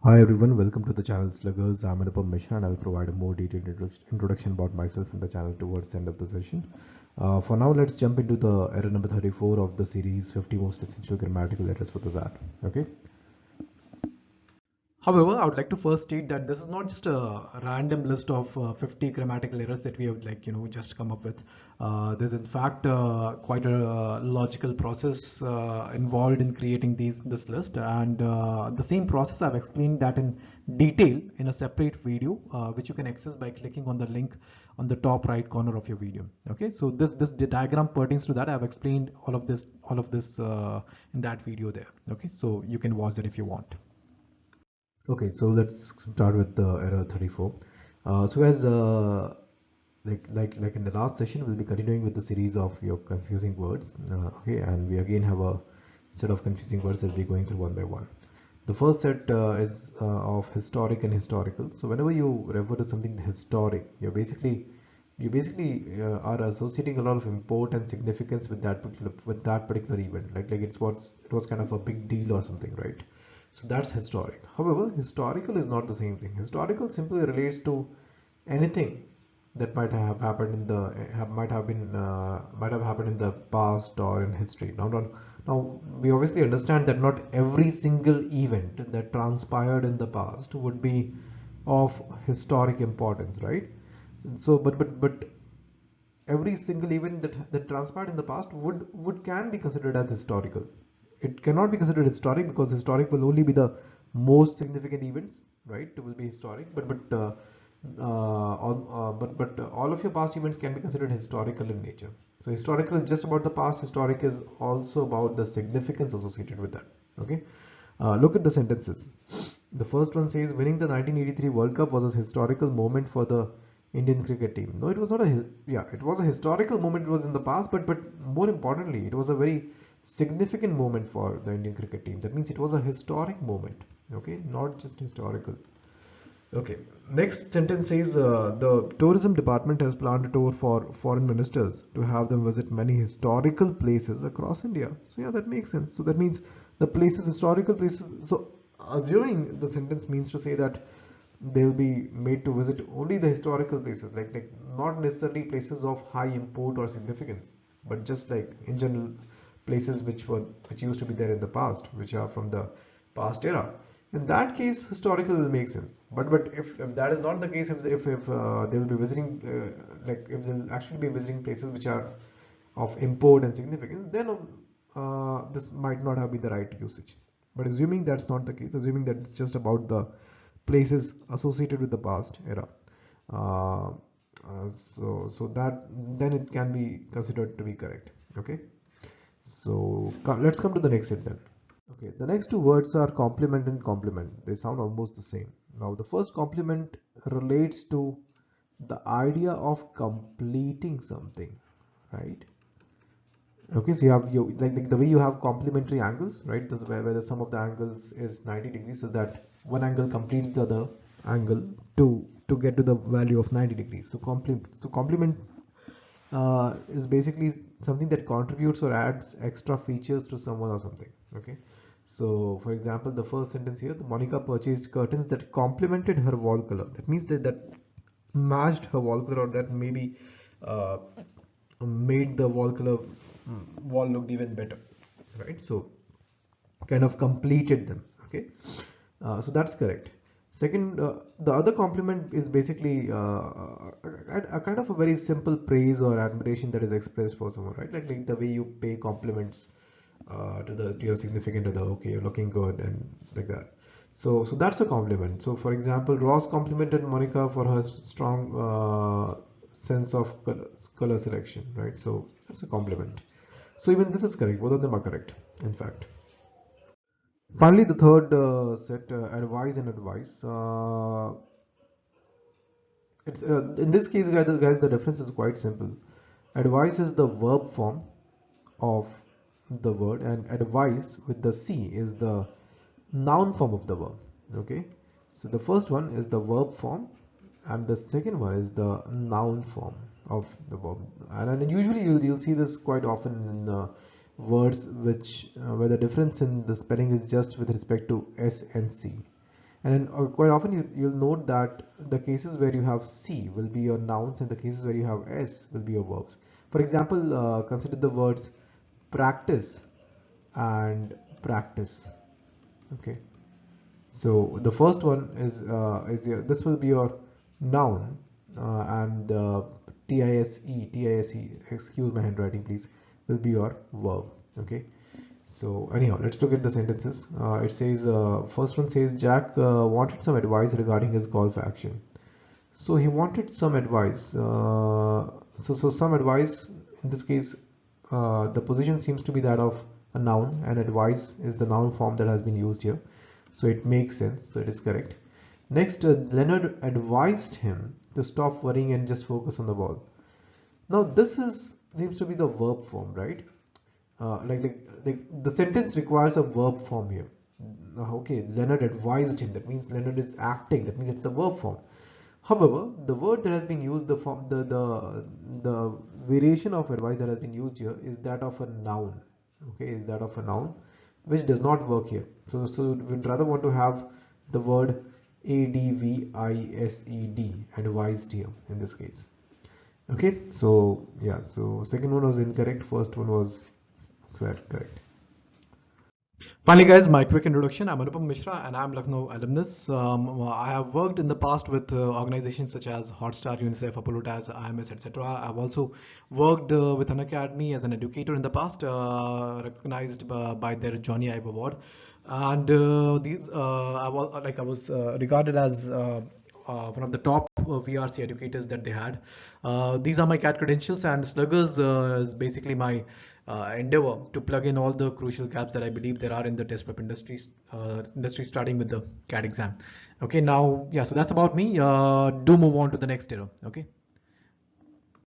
Hi everyone, welcome to the channel Sluggers. I'm Anupam Mishra and I'll provide a more detailed introduction about myself in the channel towards the end of the session. For now, let's jump into the error number 34 of the series 50 most essential grammatical errors for the ZAT. Okay. However, I would like to first state that this is not just a random list of 50 grammatical errors that we have just come up with. There's in fact quite a logical process involved in creating this list, and the same process I've explained that in detail in a separate video, which you can access by clicking on the link on the top right corner of your video. Okay, so this diagram pertains to that. I've explained all of this in that video there. Okay, so you can watch it if you want. Okay, so let's start with the error 34. So as like in the last session, we'll be continuing with the series of your confusing words. Okay, and we again have a set of confusing words that we're going through one by one. The first set is of historic and historical. So whenever you refer to something historic, you basically are associating a lot of import and significance with that particular event. Like it was kind of a big deal or something, right? So that's historic. However, historical is not the same thing. Historical simply relates to anything that might have happened in the might have happened in the past or in history. Now we obviously understand that not every single event that transpired in the past would be of historic importance, right? So, but every single event that transpired in the past would can be considered as historical. It cannot be considered historic because historic will only be the most significant events, right? It will be historic, but all of your past events can be considered historical in nature. So historical is just about the past. Historic is also about the significance associated with that. Okay. Look at the sentences. The first one says winning the 1983 World Cup was a historical moment for the Indian cricket team. No, it was not yeah, it was a historical moment. It was in the past, but more importantly, it was a very significant moment for the Indian cricket team. That means it was a historic moment. Okay, not just historical. Okay. Next sentence says the tourism department has planned a tour for foreign ministers to have them visit many historical places across India. So yeah, that makes sense. So that means the places, historical places. So assuming the sentence means to say that they will be made to visit only the historical places, like not necessarily places of high import or significance, but just like in general places which used to be there in the past, which are from the past era. In that case, historical will make sense. But if that is not the case, if they will be visiting like if they'll actually be visiting places which are of import and significance, then this might not have been the right usage. But assuming that's not the case, assuming that it's just about the places associated with the past era, uh, so that then it can be considered to be correct. Okay, so let's come to the next set then. Okay, the next two words are complement and complement. They sound almost the same. Now, the first complement relates to the idea of completing something, right? Okay, so you have like the way you have complementary angles, right? This is where the sum of the angles is 90 degrees, so that one angle completes the other angle to get to the value of 90 degrees. So complement is basically something that contributes or adds extra features to someone or something. Okay, so for example, the first sentence here, the Monica purchased curtains that complemented her wall color. That means that matched her wall color, or that maybe uh, made the wall color wall looked even better, right? So kind of completed them. Okay, so that's correct. Second, the other compliment is basically a kind of a very simple praise or admiration that is expressed for someone, right? Like the way you pay compliments to your significant other. Okay, you're looking good and like that. So that's a compliment. So for example, Ross complimented Monica for her strong sense of color selection, right? So that's a compliment. So even this is correct. Both of them are correct, in fact. Finally, the third set, advise and advice. It's in this case, guys, the difference is quite simple. Advice is the verb form of the word, and advice with the C is the noun form of the verb. Okay, so the first one is the verb form, and the second one is the noun form of the verb. And usually you'll see this quite often in words which where the difference in the spelling is just with respect to S and C. And then, quite often you'll note that the cases where you have C will be your nouns and the cases where you have S will be your verbs. For example, consider the words practice and practice. Okay, so the first one is this will be your noun, and TISE, excuse my handwriting please, will be your verb. Okay, so anyhow, let's look at the sentences. It says, first one says Jack wanted some advice regarding his golf action. So he wanted some advice. So some advice, in this case, the position seems to be that of a noun, and advice is the noun form that has been used here. So it makes sense. So it is correct. Next, Leonard advised him to stop worrying and just focus on the ball. Now this seems to be the verb form, right? The sentence requires a verb form here. Okay, Leonard advised him. That means Leonard is acting. That means it's a verb form. However, the word that has been used, the variation of advice that has been used here is that of a noun. Okay, is that of a noun, which does not work here. So we'd rather want to have the word advised, advised here in this case. Okay, so yeah, so second one was incorrect. First one was correct. Finally, guys, my quick introduction. I'm Anupam Mishra and I'm Lucknow alumnus. I have worked in the past with organizations such as Hotstar, UNICEF, Apollo TAS, IMS, etc. I've also worked with an academy as an educator in the past, recognized by their Johnny Ive Award. And I was regarded as one of the top VRC educators that they had. These are my CAT credentials, and Sluggers is basically my endeavor to plug in all the crucial gaps that I believe there are in the test prep industry, starting with the CAT exam. Okay, now, yeah, so that's about me. Do move on to the next era. Okay.